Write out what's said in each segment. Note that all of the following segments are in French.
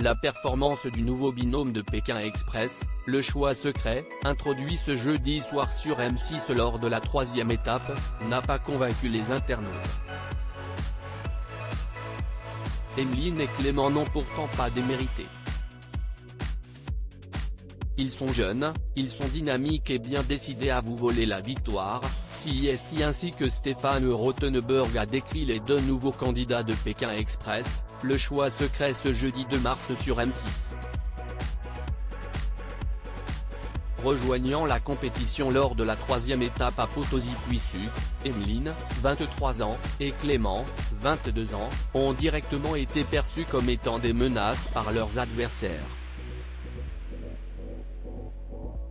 La performance du nouveau binôme de Pékin Express, le choix secret, introduit ce jeudi soir sur M6 lors de la 3e étape, n'a pas convaincu les internautes. Emeline et Clément n'ont pourtant pas démérité. Ils sont jeunes, ils sont dynamiques et bien décidés à vous voler la victoire, CIST ainsi que Stéphane Rothenberg a décrit les deux nouveaux candidats de Pékin Express, le choix secret ce jeudi 2 mars sur M6. Rejoignant la compétition lors de la 3e étape à Potosí-Puissu, Emeline, 23 ans, et Clément, 22 ans, ont directement été perçus comme étant des menaces par leurs adversaires.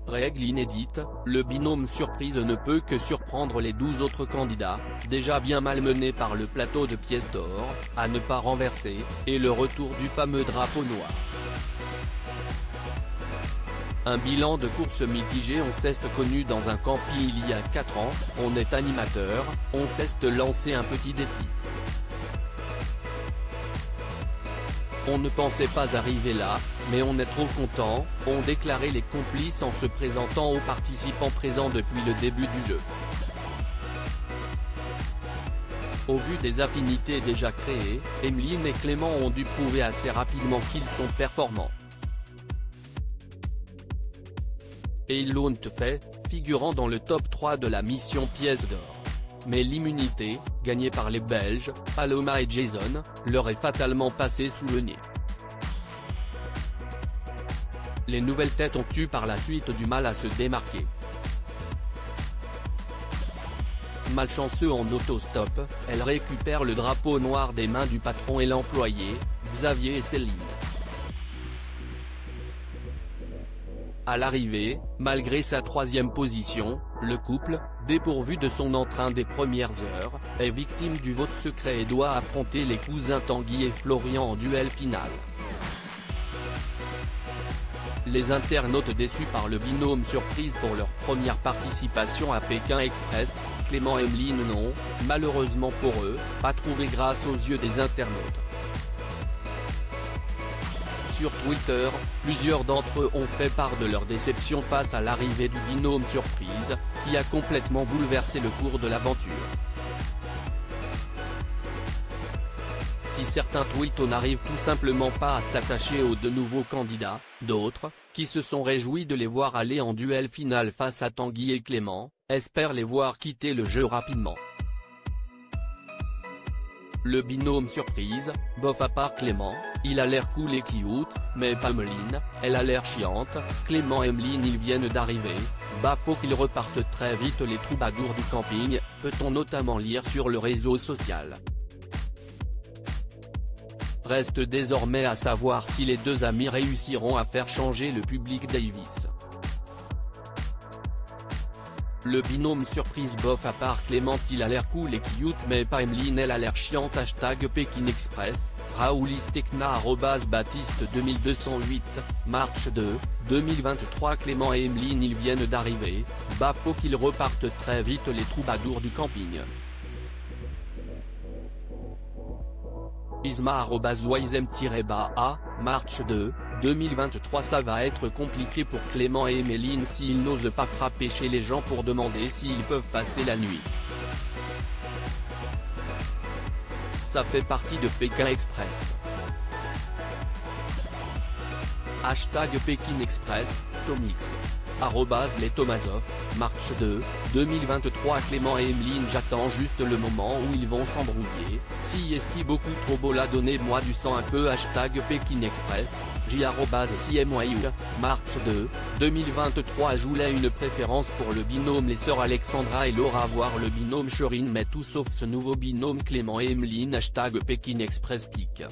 Règle inédite, le binôme surprise ne peut que surprendre les 12 autres candidats, déjà bien malmenés par le plateau de pièces d'or, à ne pas renverser, et le retour du fameux drapeau noir. Un bilan de course mitigé. On s'est connu dans un camping il y a 4 ans, on est animateur, on s'est lancé un petit défi. On ne pensait pas arriver là, mais on est trop content, ont déclaré les complices en se présentant aux participants présents depuis le début du jeu. Au vu des affinités déjà créées, Emeline et Clément ont dû prouver assez rapidement qu'ils sont performants. Et ils l'ont fait, figurant dans le top 3 de la mission Pièce d'or. Mais l'immunité, gagnée par les Belges, Paloma et Jason, leur est fatalement passée sous le nez. Les nouvelles têtes ont eu par la suite du mal à se démarquer. Malchanceux en autostop, elles récupèrent le drapeau noir des mains du patron et l'employé, Xavier et Céline. À l'arrivée, malgré sa 3e position, le couple, dépourvu de son entrain des premières heures, est victime du vote secret et doit affronter les cousins Tanguy et Florian en duel final. Les internautes déçus par le binôme surprise pour leur première participation à Pékin Express, Clément et Emeline n'ont, malheureusement pour eux, pas trouvé grâce aux yeux des internautes. Sur Twitter, plusieurs d'entre eux ont fait part de leur déception face à l'arrivée du binôme surprise, qui a complètement bouleversé le cours de l'aventure. Si certains tweets n'arrivent tout simplement pas à s'attacher aux deux nouveaux candidats, d'autres, qui se sont réjouis de les voir aller en duel final face à Tanguy et Clément, espèrent les voir quitter le jeu rapidement. Le binôme surprise, bof à part Clément, il a l'air cool et cute, mais pas Emeline, elle a l'air chiante. Clément et Emeline ils viennent d'arriver, bah faut qu'ils repartent très vite les troubadours du camping, peut-on notamment lire sur le réseau social. Reste désormais à savoir si les deux amis réussiront à faire changer le public Davis. Le binôme surprise bof à part Clément il a l'air cool et cute mais pas Emeline elle a l'air chiante #Pékin Express, Raoulistekna @Baptiste 2208, Marche 2, 2023 Clément et Emeline ils viennent d'arriver, bah faut qu'ils repartent très vite les troubadours du camping. Isma @Wisem-A, Marche 2, 2023 Ça va être compliqué pour Clément et Emeline s'ils n'osent pas frapper chez les gens pour demander s'ils peuvent passer la nuit. Ça fait partie de Pékin Express. #Pékin Express, Tomix. Les Tomasov, Marche 2, 2023 Clément et Emeline j'attends juste le moment où ils vont s'embrouiller, si est beaucoup trop beau là donnez-moi du sang un peu #Pékin Express, j@CMYU, Marche 2, 2023 Je voulais une préférence pour le binôme les sœurs Alexandra et Laura voir le binôme Chorine mais tout sauf ce nouveau binôme Clément et Emeline #Pékin Express pic.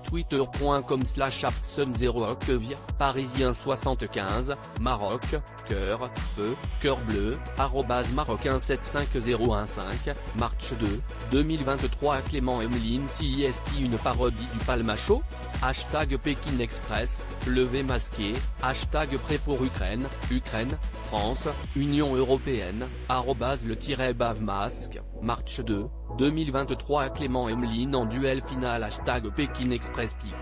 Twitter.com/Aptson0ocvia, Parisien 75, Maroc, cœur, feu, cœur bleu, @Marocain75015, Marche 2, 2023 Clément Emeline CIST une parodie du Palma Show ? hashtag Pékin Express, levée masquée, hashtag Prêt pour Ukraine, Ukraine, France, Union Européenne, @le-bave masque, March 2, 2023 Clément Emeline en duel final hashtag Pékin Express pic.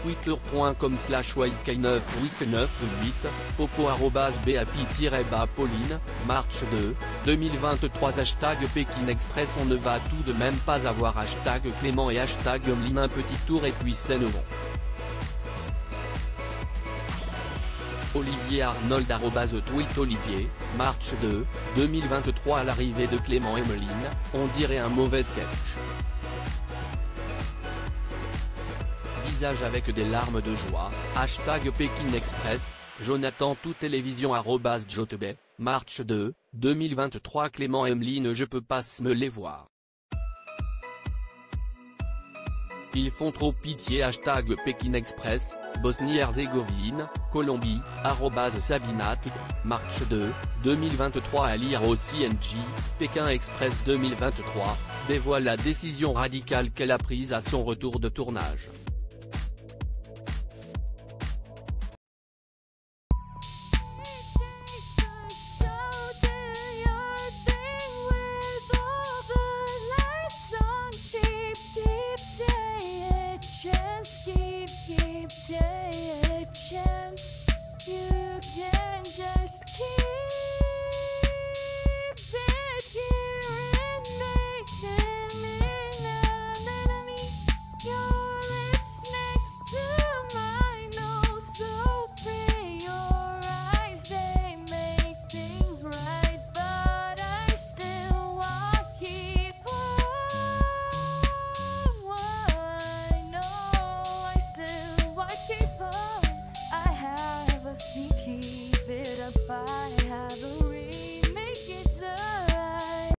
Twitter.com/week9week98, popo @bap-bas Pauline, March 2, 2023 hashtag Pékin Express on ne va tout de même pas avoir hashtag Clément et hashtag Emeline un petit tour et puis c'est nouveau. Olivier Arnold @tweet Olivier, March 2, 2023 à l'arrivée de Clément Emeline, on dirait un mauvais sketch. Visage avec des larmes de joie, hashtag Pékin Express, Jonathan tout télévision @jotebe, March 2, 2023 Clément Emeline je peux pas me les voir. Ils font trop pitié hashtag Pékin Express, Bosnie-Herzégovine, Colombie, @Sabinatl, March 2, 2023 à lire au CNJ, Pékin Express 2023, dévoile la décision radicale qu'elle a prise à son retour de tournage. Keep it up, I have a